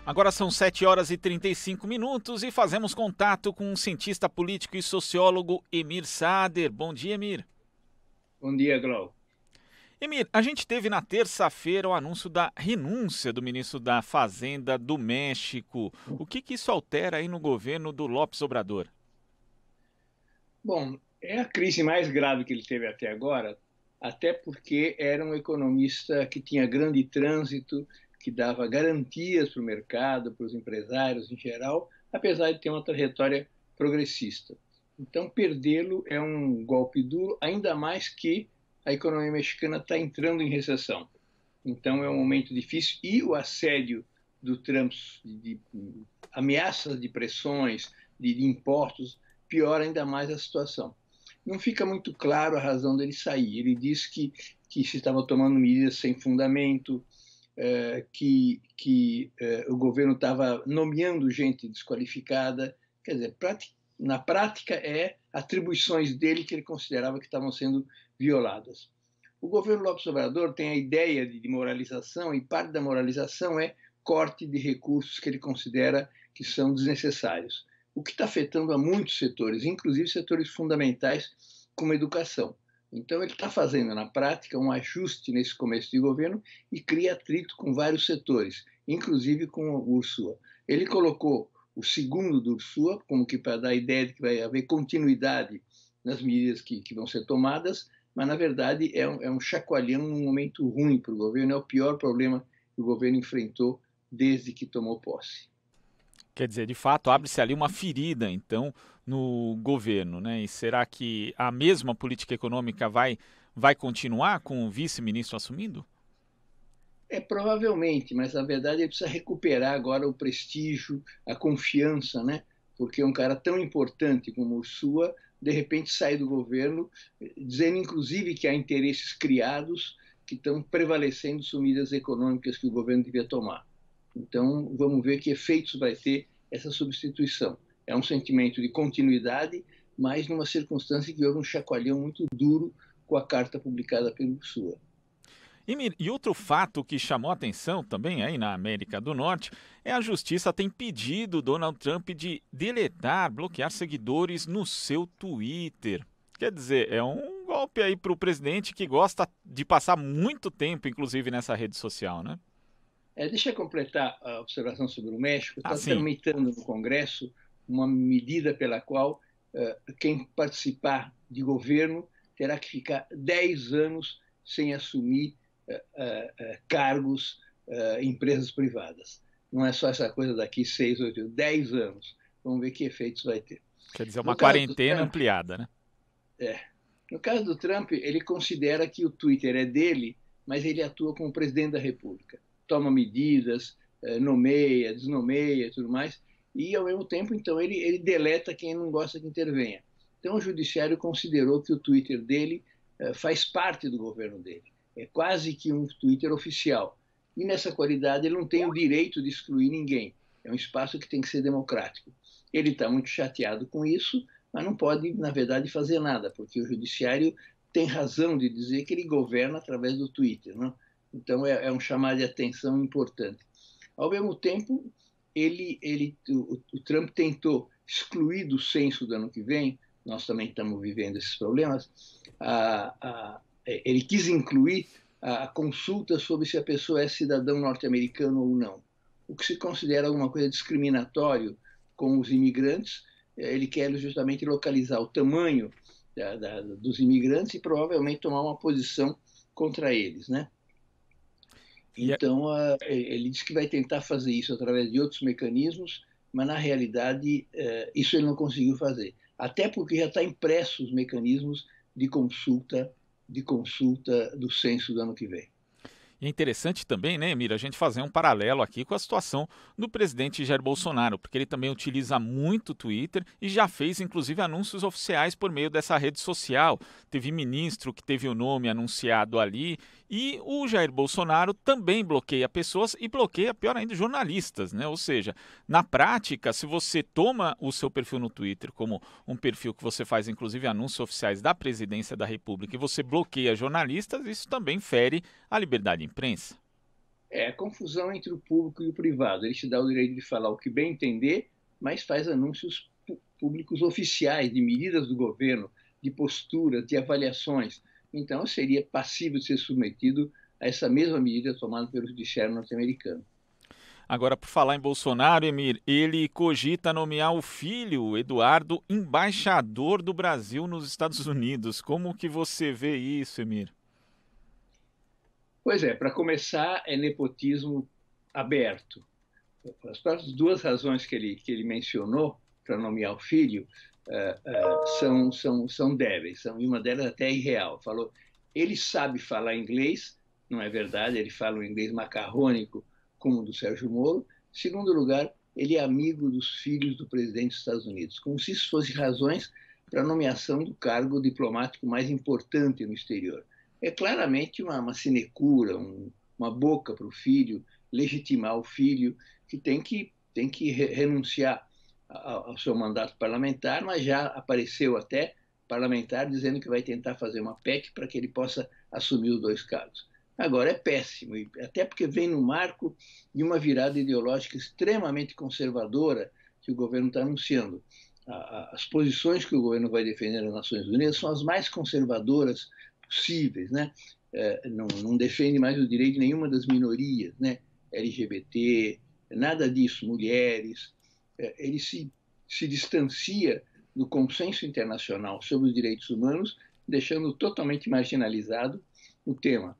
Agora são 7h35 e fazemos contato com o cientista político e sociólogo Emir Sader. Bom dia, Emir. Bom dia, Glau. Emir, a gente teve na terça-feira o anúncio da renúncia do ministro da Fazenda do México. O que isso altera aí no governo do López Obrador? Bom, é a crise mais grave que ele teve até agora, até porque era um economista que tinha grande trânsito, que dava garantias para o mercado, para os empresários em geral, apesar de ter uma trajetória progressista. Então, perdê-lo é um golpe duro, ainda mais que a economia mexicana está entrando em recessão. Então, é um momento difícil e o assédio do Trump, de ameaças de pressões, de impostos, piora ainda mais a situação. Não fica muito claro a razão dele sair. Ele disse que se estava tomando medidas sem fundamento, que o governo estava nomeando gente desqualificada. Quer dizer, na prática, atribuições dele que ele considerava que estavam sendo violadas. O governo López Obrador tem a ideia de moralização, e parte da moralização é corte de recursos que ele considera que são desnecessários, o que está afetando a muitos setores, inclusive setores fundamentais como a educação. Então, ele está fazendo, na prática, um ajuste nesse começo de governo e cria atrito com vários setores, inclusive com o Ursua. Ele colocou o segundo do Ursua, como que para dar a ideia de que vai haver continuidade nas medidas que vão ser tomadas, mas, na verdade, é um chacoalhão num momento ruim para o governo, é o pior problema que o governo enfrentou desde que tomou posse. Quer dizer, de fato, abre-se ali uma ferida, então, no governo, né? E será que a mesma política econômica vai continuar com o vice-ministro assumindo? Provavelmente, mas na verdade ele precisa recuperar agora o prestígio, a confiança, né? Porque um cara tão importante como o Ursua, de repente sai do governo, dizendo inclusive que há interesses criados que estão prevalecendo sobre medidas econômicas que o governo devia tomar. Então, vamos ver que efeitos vai ter essa substituição. É um sentimento de continuidade, mas numa circunstância que houve um chacoalhão muito duro com a carta publicada pelo Ursua. E outro fato que chamou atenção também aí na América do Norte é a justiça tem pedido Donald Trump de deletar, bloquear seguidores no seu Twitter. Quer dizer, é um golpe aí para o presidente que gosta de passar muito tempo, inclusive, nessa rede social, né? Deixa eu completar a observação sobre o México. Ah, Está sim. tramitando no Congresso uma medida pela qual quem participar de governo terá que ficar 10 anos sem assumir cargos em empresas privadas. Não é só essa coisa daqui 6, 8, 10 anos. Vamos ver que efeitos vai ter. Quer dizer, No uma caso do quarentena Trump, ampliada, né? é, no caso do Trump, ele considera que o Twitter é dele, mas ele atua como presidente da República. Toma medidas, nomeia, desnomeia e tudo mais, e ao mesmo tempo, então, ele deleta quem não gosta que intervenha. Então, o judiciário considerou que o Twitter dele faz parte do governo dele. É quase que um Twitter oficial. E nessa qualidade, ele não tem o direito de excluir ninguém. É um espaço que tem que ser democrático. Ele está muito chateado com isso, mas não pode, na verdade, fazer nada, porque o judiciário tem razão de dizer que ele governa através do Twitter, não? Então é um chamado de atenção importante. Ao mesmo tempo, o Trump tentou excluir do censo do ano que vem, nós também estamos vivendo esses problemas, ele quis incluir a consulta sobre se a pessoa é cidadão norte-americano ou não, o que se considera alguma coisa discriminatório com os imigrantes. Ele quer justamente localizar o tamanho dos imigrantes e provavelmente tomar uma posição contra eles, né? E é- Então, ele diz que vai tentar fazer isso através de outros mecanismos, mas na realidade isso ele não conseguiu fazer. Até porque já está impresso os mecanismos de consulta do censo do ano que vem. E é interessante também, né, Mira, a gente fazer um paralelo aqui com a situação do presidente Jair Bolsonaro, porque ele também utiliza muito o Twitter e já fez, inclusive, anúncios oficiais por meio dessa rede social. Teve ministro que teve o nome anunciado ali e o Jair Bolsonaro também bloqueia pessoas e bloqueia, pior ainda, jornalistas, né? Ou seja, na prática, se você toma o seu perfil no Twitter como um perfil que você faz, inclusive, anúncios oficiais da presidência da República e você bloqueia jornalistas, isso também fere a liberdade de imprensa. É a confusão entre o público e o privado. Ele te dá o direito de falar o que bem entender, mas faz anúncios públicos oficiais de medidas do governo, de posturas, de avaliações. Então, seria passível de ser submetido a essa mesma medida tomada pelo judiciário norte-americano. Agora, por falar em Bolsonaro, Emir, ele cogita nomear o filho, Eduardo, embaixador do Brasil nos Estados Unidos. Como que você vê isso, Emir? Pois é, para começar, é nepotismo aberto. As próprias duas razões que ele mencionou para nomear o filho são débeis, e uma delas até é irreal. Falou, ele sabe falar inglês, não é verdade, ele fala um inglês macarrônico, como o do Sérgio Moro. Segundo lugar, ele é amigo dos filhos do presidente dos Estados Unidos, como se isso fosse razões para a nomeação do cargo diplomático mais importante no exterior. É claramente uma sinecura, uma boca para o filho, legitimar o filho, que tem que renunciar ao seu mandato parlamentar, mas já apareceu até parlamentar dizendo que vai tentar fazer uma PEC para que ele possa assumir os dois cargos. Agora, é péssimo, até porque vem no marco de uma virada ideológica extremamente conservadora que o governo está anunciando. As posições que o governo vai defender nas Nações Unidas são as mais conservadoras possíveis, né? Não defende mais o direito de nenhuma das minorias, né? LGBT, nada disso, mulheres. Ele se distancia do consenso internacional sobre os direitos humanos, deixando totalmente marginalizado o tema.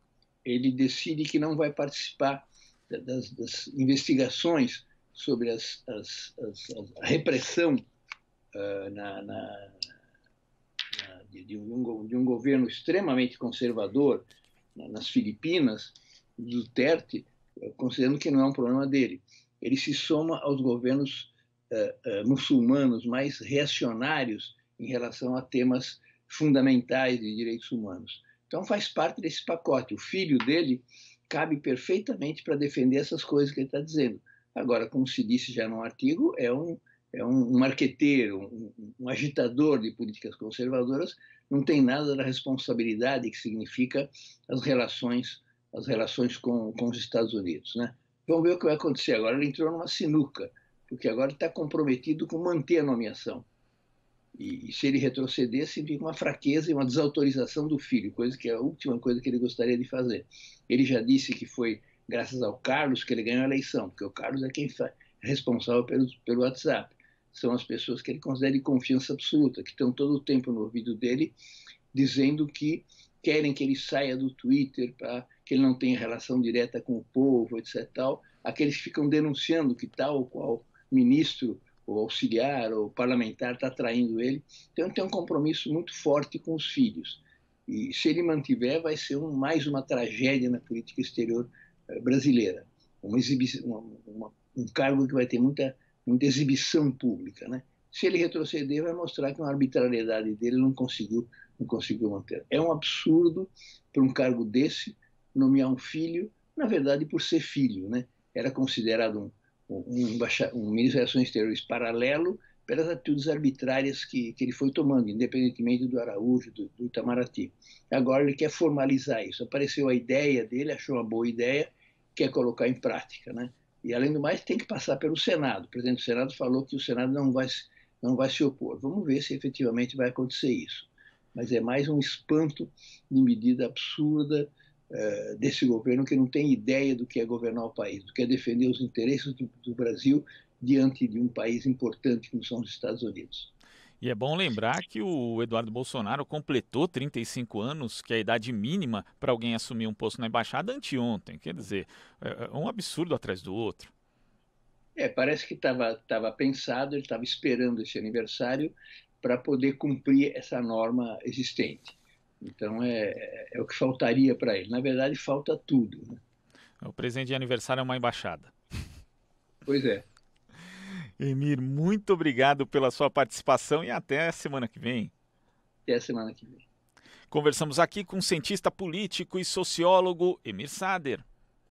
Ele decide que não vai participar das investigações sobre a repressão de um governo extremamente conservador nas Filipinas, do Duterte, considerando que não é um problema dele. Ele se soma aos governos muçulmanos mais reacionários em relação a temas fundamentais de direitos humanos. Então faz parte desse pacote. O filho dele cabe perfeitamente para defender essas coisas que ele está dizendo. Agora, como se disse já no artigo, é um marqueteiro, um agitador de políticas conservadoras, não tem nada da responsabilidade que significa as relações com os Estados Unidos, né? Vamos ver o que vai acontecer agora. Ele entrou numa sinuca, porque agora está comprometido com manter a nomeação. E se ele retroceder, significa uma fraqueza e uma desautorização do filho, coisa que é a última coisa que ele gostaria de fazer. Ele já disse que foi graças ao Carlos que ele ganhou a eleição, porque o Carlos é quem é responsável pelo WhatsApp. São as pessoas que ele considera de confiança absoluta, que estão todo o tempo no ouvido dele, dizendo que querem que ele saia do Twitter, para que ele não tenha relação direta com o povo, etc. Tal. Aqueles que ficam denunciando que tal ou qual ministro, ou auxiliar, ou parlamentar está traindo ele. Então, tem um compromisso muito forte com os filhos. E se ele mantiver, vai ser mais uma tragédia na política exterior brasileira. Um cargo que vai ter muita exibição pública, né? Se ele retroceder, vai mostrar que a arbitrariedade dele não conseguiu manter. É um absurdo para um cargo desse nomear um filho, na verdade, por ser filho, né? Era considerado um ministro das Relações Exteriores paralelo pelas atitudes arbitrárias que ele foi tomando, independentemente do Araújo, do Itamaraty. Agora ele quer formalizar isso. Apareceu a ideia dele, achou uma boa ideia, quer colocar em prática, né? E, além do mais, tem que passar pelo Senado. O presidente do Senado falou que o Senado não vai se opor. Vamos ver se efetivamente vai acontecer isso. Mas é mais um espanto de medida absurda desse governo que não tem ideia do que é governar o país, do que é defender os interesses do Brasil diante de um país importante como são os Estados Unidos. E é bom lembrar que o Eduardo Bolsonaro completou 35 anos, que é a idade mínima para alguém assumir um posto na embaixada, anteontem. Quer dizer, é um absurdo atrás do outro. Parece que estava pensado, ele estava esperando esse aniversário para poder cumprir essa norma existente. Então, é o que faltaria para ele. Na verdade, falta tudo, né? O presente de aniversário é uma embaixada. Pois é. Emir, muito obrigado pela sua participação e até a semana que vem. Até a semana que vem. Conversamos aqui com o cientista político e sociólogo Emir Sader.